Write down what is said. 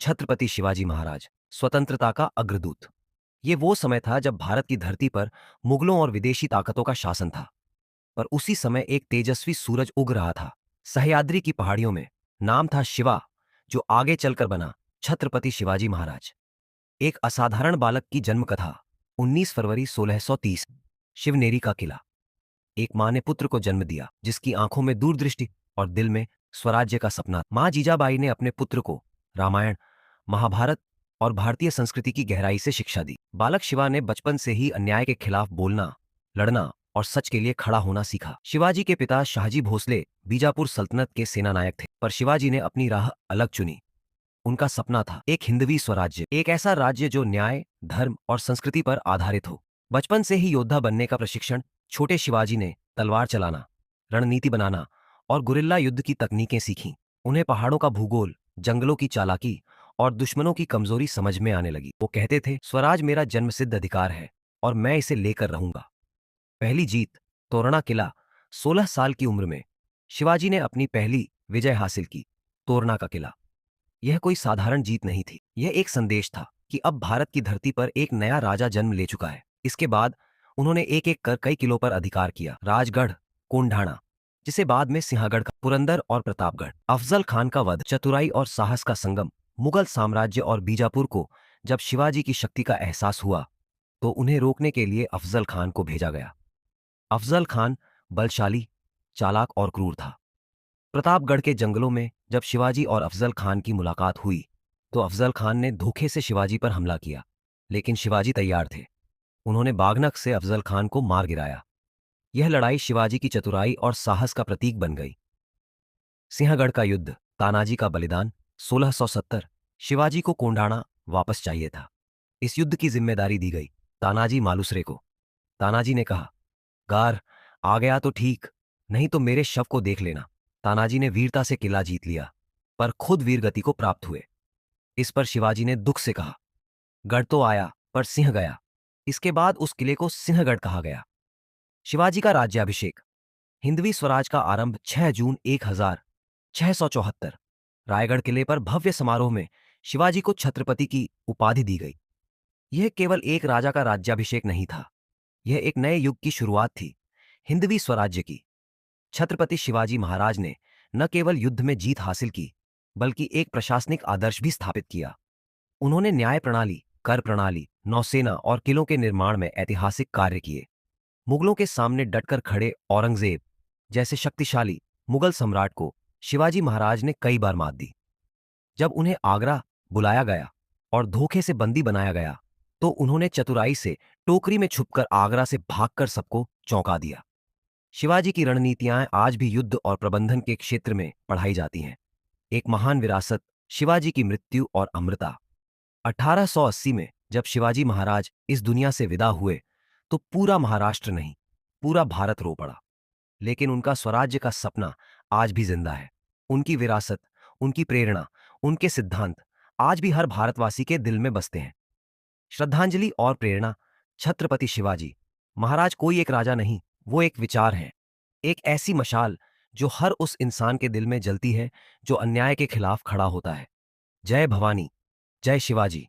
छत्रपति शिवाजी महाराज, स्वतंत्रता का अग्रदूत। ये वो समय था जब भारत की धरती पर मुगलों और विदेशी ताकतों का शासन था। पर उसी समय एक तेजस्वी सूरज उग रहा था, सह्याद्री की पहाड़ियों में। नाम था शिवा, जो आगे चलकर बना छत्रपति शिवाजी महाराज। एक असाधारण बालक की जन्म कथा। 19 फरवरी 1630। शिवनेरी का किला। एक माँ ने पुत्र को जन्म दिया जिसकी आंखों में दूरदृष्टि और दिल में स्वराज्य का सपना। माँ जीजाबाई ने अपने पुत्र को रामायण, महाभारत और भारतीय संस्कृति की गहराई से शिक्षा दी। बालक शिवा ने बचपन से ही अन्याय के खिलाफ बोलना, लड़ना और सच के लिए खड़ा होना सीखा। शिवाजी के पिता शाहजी भोसले बीजापुर सल्तनत के सेनानायक थे, पर शिवाजी ने अपनी राह अलग चुनी। उनका सपना था एक हिंदवी स्वराज्य, एक ऐसा राज्य जो न्याय, धर्म और संस्कृति पर आधारित हो। बचपन से ही योद्धा बनने का प्रशिक्षण छोटे शिवाजी ने तलवार चलाना, रणनीति बनाना और गुरिल्ला युद्ध की तकनीकें सीखीं। उन्हें पहाड़ों का भूगोल, जंगलों की चालाकी और दुश्मनों की कमजोरी समझ में आने लगी। वो कहते थे, स्वराज मेरा जन्मसिद्ध अधिकार है और मैं इसे लेकर रहूंगा। पहली जीत, तोरणा किला। 16 साल की उम्र में शिवाजी ने अपनी पहली विजय हासिल की, तोरणा का किला। यह कोई साधारण जीत नहीं थी, यह एक संदेश था कि अब भारत की धरती पर एक नया राजा जन्म ले चुका है। इसके बाद उन्होंने एक एक कर कई किलों पर अधिकार किया। राजगढ़, कोंढाणा, जिसे बाद में सिंहगढ़, पुरंदर और प्रतापगढ़। अफजल खान का वध, चतुराई और साहस का संगम। मुगल साम्राज्य और बीजापुर को जब शिवाजी की शक्ति का एहसास हुआ तो उन्हें रोकने के लिए अफजल खान को भेजा गया। अफजल खान बलशाली, चालाक और क्रूर था। प्रतापगढ़ के जंगलों में जब शिवाजी और अफजल खान की मुलाकात हुई तो अफजल खान ने धोखे से शिवाजी पर हमला किया, लेकिन शिवाजी तैयार थे। उन्होंने बागनक से अफजल खान को मार गिराया। यह लड़ाई शिवाजी की चतुराई और साहस का प्रतीक बन गई। सिंहगढ़ का युद्ध, तानाजी का बलिदान। 1670। शिवाजी को कोंढाणा वापस चाहिए था। इस युद्ध की जिम्मेदारी दी गई तानाजी मालुसरे को। तानाजी ने कहा, गार आ गया तो ठीक, नहीं तो मेरे शव को देख लेना। तानाजी ने वीरता से किला जीत लिया, पर खुद वीरगति को प्राप्त हुए। इस पर शिवाजी ने दुख से कहा, गढ़ तो आया पर सिंह गया। इसके बाद उस किले को सिंहगढ़ कहा गया। शिवाजी का राज्याभिषेक। हिंदवी स्वराज का आरंभ 6 जून 1674। रायगढ़ किले पर भव्य समारोह में शिवाजी को छत्रपति की उपाधि दी गई। यह केवल एक राजा का राज्याभिषेक नहीं था, यह एक नए युग की शुरुआत थी, हिंदवी स्वराज्य की। छत्रपति शिवाजी महाराज ने न केवल युद्ध में जीत हासिल की, बल्कि एक प्रशासनिक आदर्श भी स्थापित किया। उन्होंने न्याय प्रणाली, कर प्रणाली, नौसेना और किलों के निर्माण में ऐतिहासिक कार्य किए। मुगलों के सामने डटकर खड़े औरंगजेब जैसे शक्तिशाली मुगल सम्राट को शिवाजी महाराज ने कई बार मात दी। जब उन्हें आगरा बुलाया गया और धोखे से बंदी बनाया गया तो उन्होंने चतुराई से टोकरी में छुपकर आगरा से भागकर सबको चौंका दिया। शिवाजी की रणनीतियां आज भी युद्ध और प्रबंधन के क्षेत्र में पढ़ाई जाती हैं। एक महान विरासत, शिवाजी की मृत्यु और अमृता। 1880 में जब शिवाजी महाराज इस दुनिया से विदा हुए तो पूरा महाराष्ट्र नहीं, पूरा भारत रो पड़ा। लेकिन उनका स्वराज्य का सपना आज भी जिंदा है। उनकी विरासत, उनकी प्रेरणा, उनके सिद्धांत आज भी हर भारतवासी के दिल में बसते हैं। श्रद्धांजलि और प्रेरणा। छत्रपति शिवाजी महाराज कोई एक राजा नहीं, वो एक विचार है, एक ऐसी मशाल जो हर उस इंसान के दिल में जलती है जो अन्याय के खिलाफ खड़ा होता है। जय भवानी, जय शिवाजी।